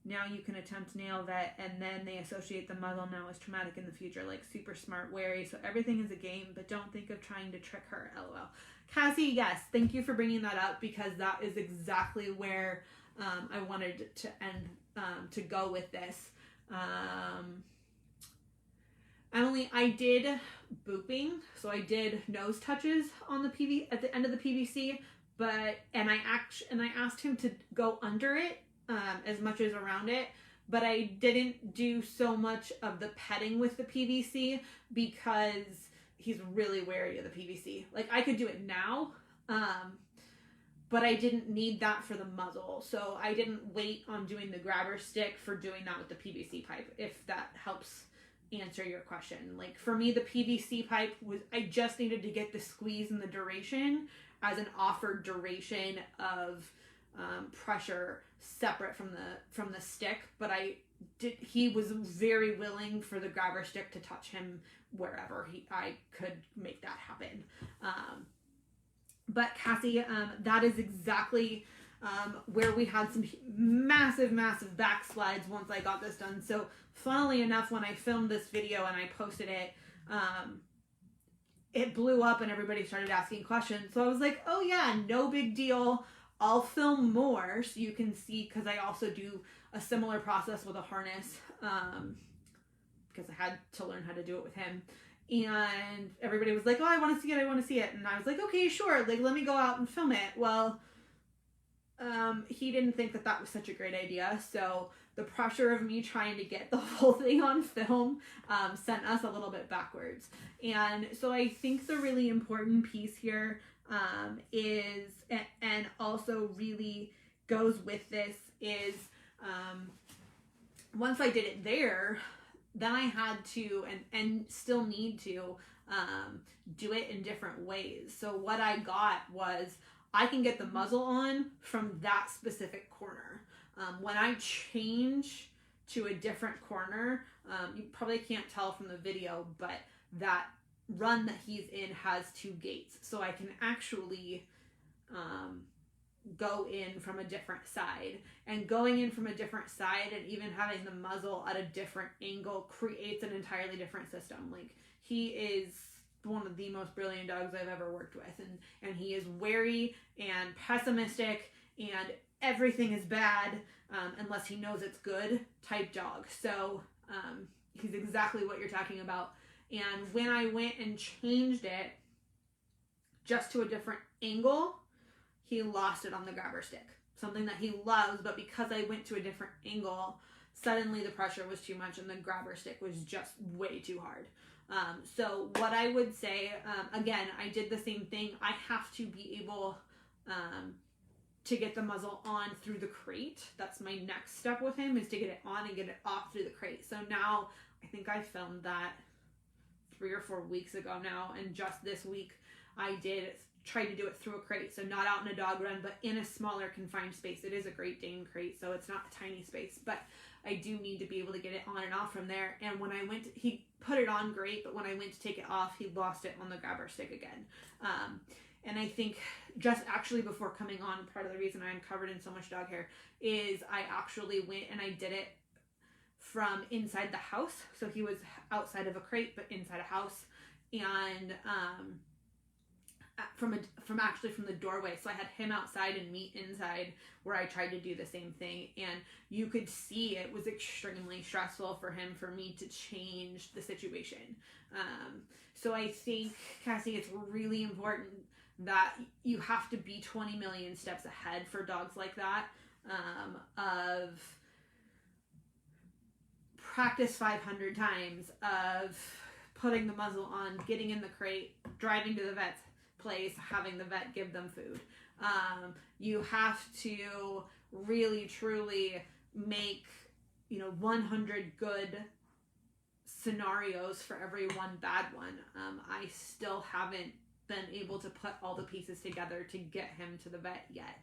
now you can attempt nail vet and then they associate the muzzle now as traumatic in the future, like super smart, wary. So everything is a game, but don't think of trying to trick her, LOL. Cassie, yes, thank you for bringing that up, because that is exactly where I wanted to end, to go with this. Emily, I did booping, so I did nose touches on the at the end of the PVC, and I asked him to go under it as much as around it, but I didn't do so much of the petting with the PVC because he's really wary of the PVC. Like, I could do it now, but I didn't need that for the muzzle, so I didn't wait on doing the grabber stick for doing that with the PVC pipe, if that helps answer your question. Like, for me, the PVC pipe I just needed to get the squeeze and the duration as an offered duration of pressure separate from the stick, but he was very willing for the grabber stick to touch him wherever I could make that happen. But Cassie, that is exactly where we had some massive backslides once I got this done. So funnily enough, when I filmed this video and I posted it, it blew up and everybody started asking questions. So I was like, oh yeah, no big deal. I'll film more so you can see, because I also do a similar process with a harness, because I had to learn how to do it with him. And everybody was like, oh, I want to see it. And I was like, okay, sure. Like, let me go out and film it. Well, he didn't think that was such a great idea. So the pressure of me trying to get the whole thing on film sent us a little bit backwards. And so I think the really important piece here is, and also really goes with this, is once I did it there, then I had to, and still need to, do it in different ways. So what I got was, I can get the muzzle on from that specific corner. When I change to a different corner, you probably can't tell from the video, but that run that he's in has 2 gates. So I can actually go in from a different side. And going in from a different side and even having the muzzle at a different angle creates an entirely different system. Like, he is one of the most brilliant dogs I've ever worked with, and he is wary and pessimistic and everything is bad unless he knows it's good type dog. So he's exactly what you're talking about. And when I went and changed it just to a different angle, he lost it on the grabber stick, something that he loves, but because I went to a different angle, suddenly the pressure was too much and the grabber stick was just way too hard. So what I would say, again, I did the same thing. I have to be able to get the muzzle on through the crate. That's my next step with him, is to get it on and get it off through the crate. So now, I think I filmed that 3 or 4 weeks ago now, and just this week I tried to do it through a crate. So not out in a dog run, but in a smaller confined space. It is a Great Dane crate, so it's not a tiny space, but I do need to be able to get it on and off from there. And when I went, he put it on great, but when I went to take it off, he lost it on the grabber stick again. And I think just actually before coming on, part of the reason I'm covered in so much dog hair is I actually went and I did it from inside the house. So he was outside of a crate, but inside a house. And from the doorway. So I had him outside and me inside, where I tried to do the same thing. And you could see it was extremely stressful for me to change the situation. So I think, Cassie, it's really important that you have to be 20 million steps ahead for dogs like that, of practice 500 times, of putting the muzzle on, getting in the crate, driving to the vet's place, having the vet give them food. You have to really truly make 100 good scenarios for every one bad one. I still haven't been able to put all the pieces together to get him to the vet yet.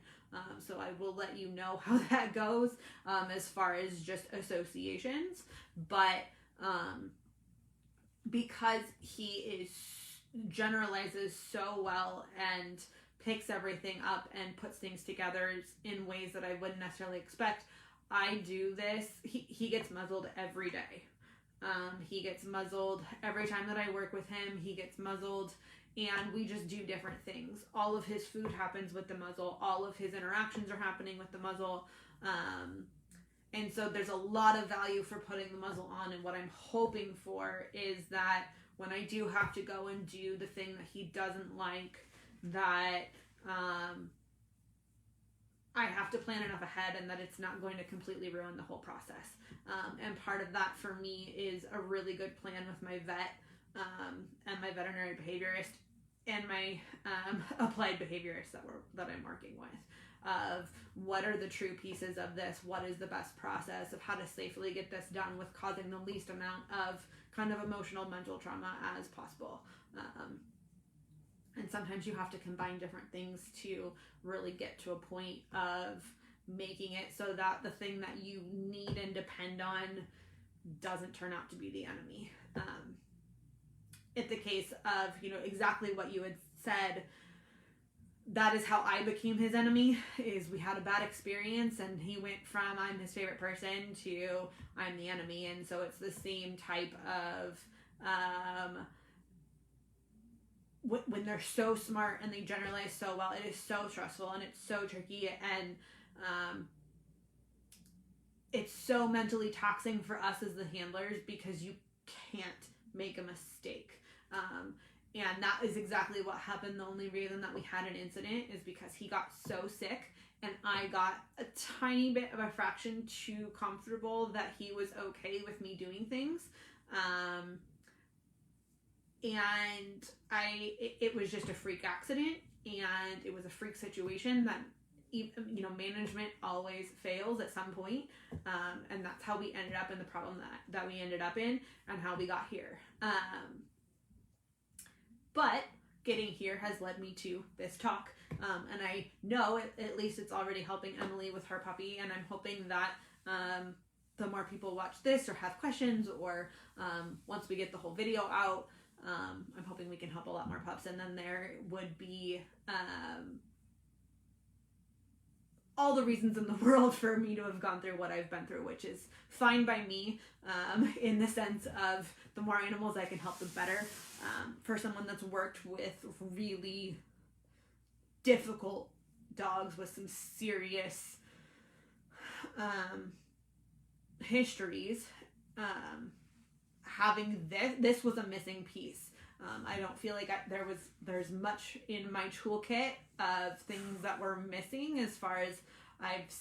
So I will let you know how that goes as far as just associations. But because he generalizes so well and picks everything up and puts things together in ways that I wouldn't necessarily expect, I do this. He gets muzzled every day. He gets muzzled every time that I work with him. He gets muzzled, and we just do different things. All of his food happens with the muzzle. All of his interactions are happening with the muzzle. And so there's a lot of value for putting the muzzle on. And what I'm hoping for is that when I do have to go and do the thing that he doesn't like, that I have to plan enough ahead and that it's not going to completely ruin the whole process. And part of that for me is a really good plan with my vet and my veterinary behaviorist and my applied behaviorist that I'm working with, of what are the true pieces of this, what is the best process of how to safely get this done with causing the least amount of kind of emotional mental trauma as possible. And sometimes you have to combine different things to really get to a point of making it so that the thing that you need and depend on doesn't turn out to be the enemy. In the case of, exactly what you had said, that is how I became his enemy, is we had a bad experience and he went from I'm his favorite person to I'm the enemy. And so it's the same type of, when they're so smart and they generalize so well, it is so stressful and it's so tricky, and it's so mentally taxing for us as the handlers because you can't make a mistake. And that is exactly what happened. The only reason that we had an incident is because he got so sick and I got a tiny bit of a fraction too comfortable that he was okay with me doing things. And it was just a freak accident, and it was a freak situation that, management always fails at some point. And that's how we ended up in the problem that we ended up in and how we got here. But getting here has led me to this talk. And I know at least it's already helping Emily with her puppy, and I'm hoping that the more people watch this or have questions, or once we get the whole video out, I'm hoping we can help a lot more pups. And then there would be all the reasons in the world for me to have gone through what I've been through, which is fine by me, in the sense of the more animals I can help, the better. For someone that's worked with really difficult dogs with some serious histories, having this was a missing piece. I don't feel like there's much in my toolkit of things that were missing, as far as I've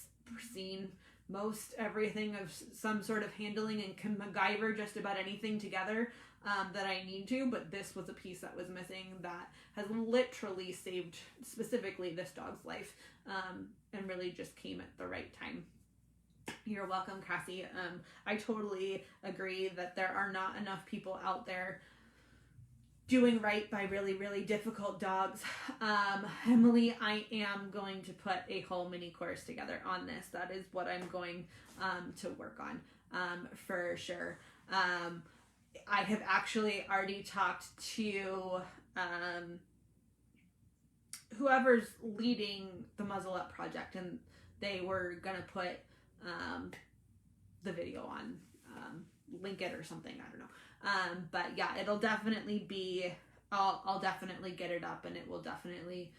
seen most everything of some sort of handling and can MacGyver just about anything together that I need to, but this was a piece that was missing that has literally saved specifically this dog's life, and really just came at the right time. You're welcome, Cassie. I totally agree that there are not enough people out there doing right by really, really difficult dogs. Emily, I am going to put a whole mini course together on this. That is what I'm going to work on, for sure. I have actually already talked to whoever's leading the Muzzle Up project, and they were gonna put the video on, link it or something, I don't know. But yeah, it'll definitely be, I'll definitely get it up, and it will definitely,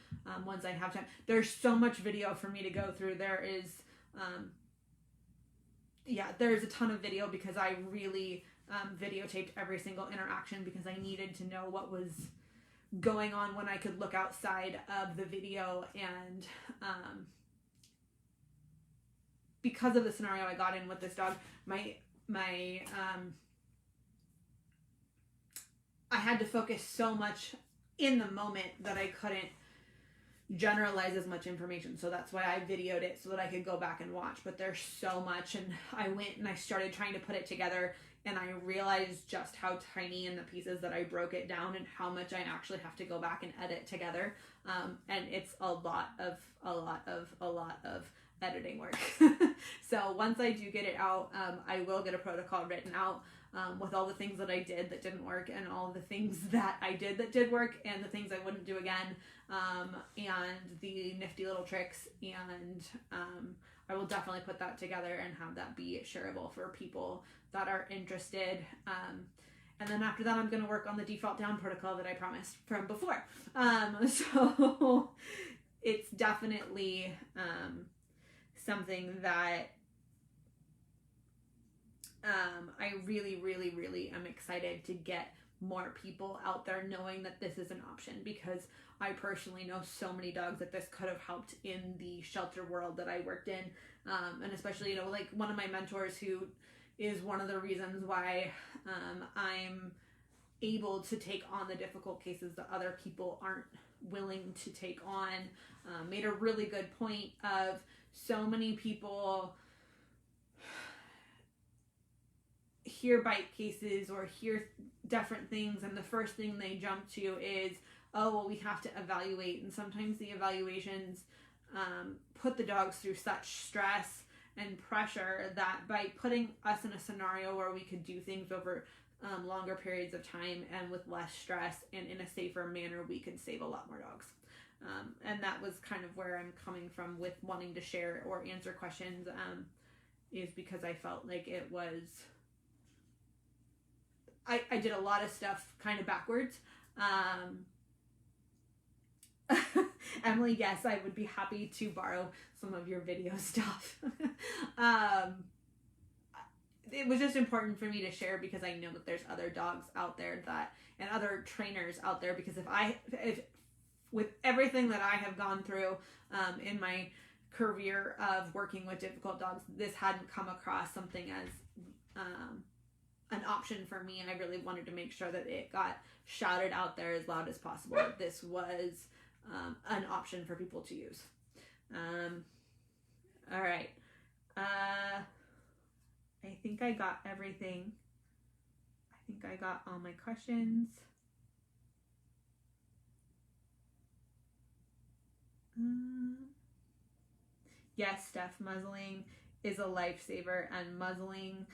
once I have time. There's so much video for me to go through. There is, there's a ton of video because I really videotaped every single interaction because I needed to know what was going on when I could look outside of the video. And because of the scenario I got in with this dog, I had to focus so much in the moment that I couldn't generalize as much information. So that's why I videoed it, so that I could go back and watch. But there's so much, and I went and I started trying to put it together and I realized just how tiny in the pieces that I broke it down and how much I actually have to go back and edit together. And it's a lot of editing work. So once I do get it out, I will get a protocol written out with all the things that I did that didn't work, and all the things that I did that did work, and the things I wouldn't do again, and the nifty little tricks. And I will definitely put that together and have that be shareable for people that are interested. And then after that, I'm going to work on the default down protocol that I promised from before. So it's definitely something that I really am excited to get more people out there knowing that this is an option, because I personally know so many dogs that this could have helped in the shelter world that I worked in. And especially, like one of my mentors, who is one of the reasons why I'm able to take on the difficult cases that other people aren't willing to take on, made a really good point of so many people hear bite cases or hear different things, and the first thing they jump to is, oh, well, we have to evaluate. And sometimes the evaluations put the dogs through such stress and pressure that by putting us in a scenario where we could do things over longer periods of time and with less stress and in a safer manner, we could save a lot more dogs. And that was kind of where I'm coming from with wanting to share or answer questions, is because I felt like it was, I did a lot of stuff kind of backwards. Emily, yes, I would be happy to borrow some of your video stuff. It was just important for me to share, because I know that there's other dogs out there and other trainers out there, because if with everything that I have gone through in my career of working with difficult dogs, this hadn't come across something as an option for me. I really wanted to make sure that it got shouted out there as loud as possible, that this was an option for people to use. All right. I think I got everything. I think I got all my questions. Yes, Steph, muzzling is a lifesaver, and muzzling,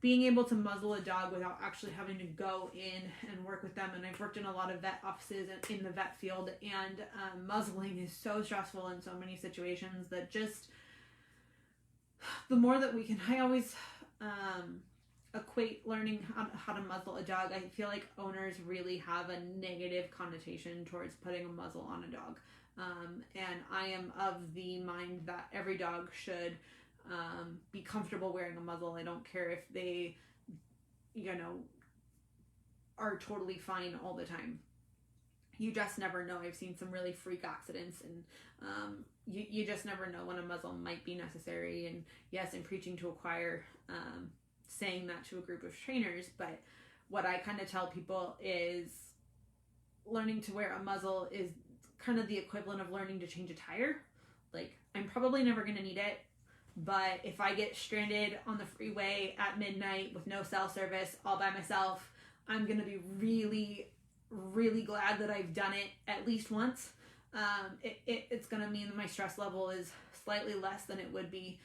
being able to muzzle a dog without actually having to go in and work with them. And I've worked in a lot of vet offices and in the vet field, and muzzling is so stressful in so many situations that just the more that we can, I always equate learning how to muzzle a dog. I feel like owners really have a negative connotation towards putting a muzzle on a dog. And I am of the mind that every dog should be comfortable wearing a muzzle. I don't care if they, are totally fine all the time. You just never know. I've seen some really freak accidents, and you just never know when a muzzle might be necessary. And yes, I'm preaching to a choir, saying that to a group of trainers, but what I kind of tell people is learning to wear a muzzle is kind of the equivalent of learning to change a tire. Like, I'm probably never going to need it, but if I get stranded on the freeway at midnight with no cell service all by myself, I'm going to be really glad that I've done it at least once. It's going to mean that my stress level is slightly less than it would be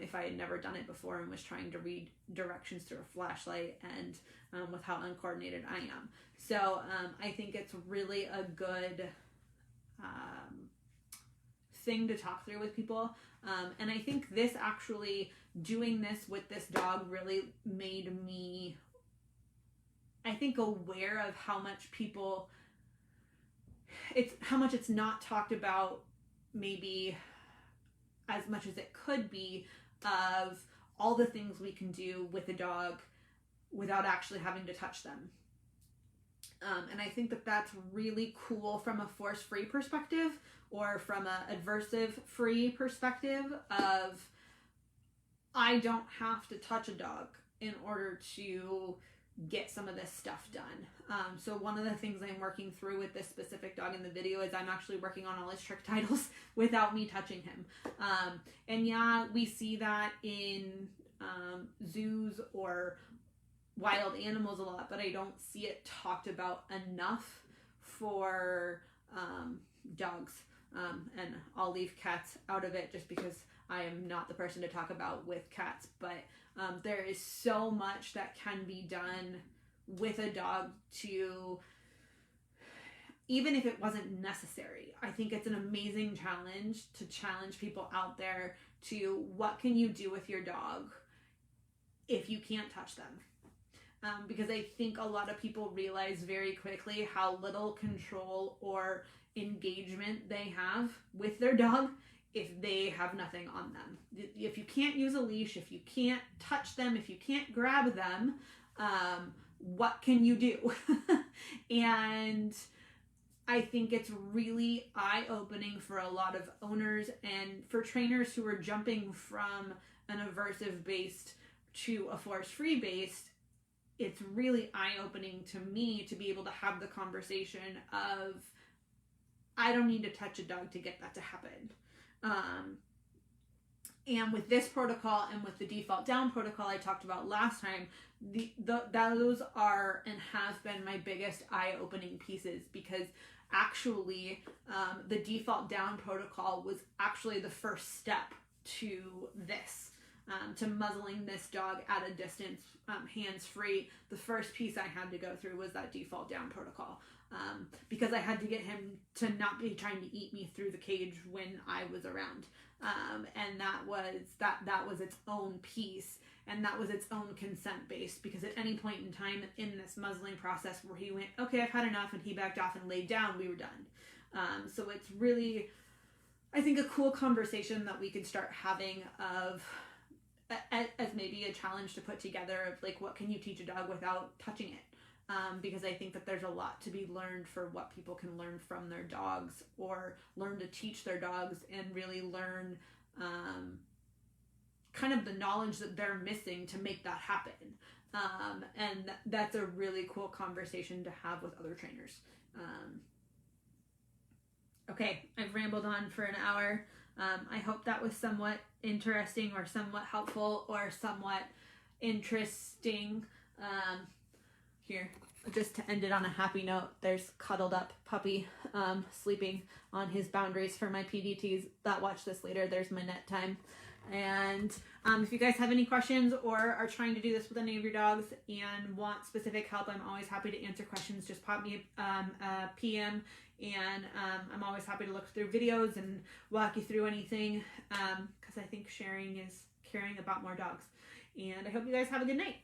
if I had never done it before and was trying to read directions through a flashlight, and with how uncoordinated I am. So I think it's really a good thing to talk through with people. And I think this actually, doing this with this dog, really made me, I think, aware of how much it's not talked about maybe as much as it could be, of all the things we can do with a dog without actually having to touch them. And I think that that's really cool from a force-free perspective, or from a adversive-free perspective of, I don't have to touch a dog in order to get some of this stuff done. So one of the things I'm working through with this specific dog in the video is I'm actually working on all his trick titles without me touching him. And yeah, we see that in zoos or wild animals a lot, but I don't see it talked about enough for dogs. And I'll leave cats out of it just because I am not the person to talk about with cats, but there is so much that can be done with a dog to, even if it wasn't necessary. I think it's an amazing challenge to challenge people out there to what can you do with your dog if you can't touch them. Because I think a lot of people realize very quickly how little control or engagement they have with their dog if they have nothing on them. If you can't use a leash, if you can't touch them, if you can't grab them, what can you do? And I think it's really eye-opening for a lot of owners and for trainers who are jumping from an aversive based to a force-free based. It's really eye-opening to me to be able to have the conversation of, I don't need to touch a dog to get that to happen. And with this protocol and with the default down protocol I talked about last time, those are and have been my biggest eye-opening pieces, because actually the default down protocol was actually the first step to this. To muzzling this dog at a distance, hands-free. The first piece I had to go through was that default down protocol, because I had to get him to not be trying to eat me through the cage when I was around, and that was its own piece, and that was its own consent based, because at any point in time in this muzzling process where he went, okay, I've had enough, and he backed off and laid down, we were done. So it's really, I think, a cool conversation that we could start having of, as maybe a challenge to put together of like, what can you teach a dog without touching it? Because I think that there's a lot to be learned for what people can learn from their dogs, or learn to teach their dogs, and really learn kind of the knowledge that they're missing to make that happen. And that's a really cool conversation to have with other trainers. Okay, I've rambled on for an hour. I hope that was somewhat interesting, or somewhat helpful, or somewhat interesting. Here, just to end it on a happy note, there's cuddled up puppy sleeping on his boundaries for my PDTs that watch this later. There's my net time. And if you guys have any questions or are trying to do this with any of your dogs and want specific help, I'm always happy to answer questions. Just pop me a PM, and I'm always happy to look through videos and walk you through anything, because I think sharing is caring about more dogs. And I hope you guys have a good night.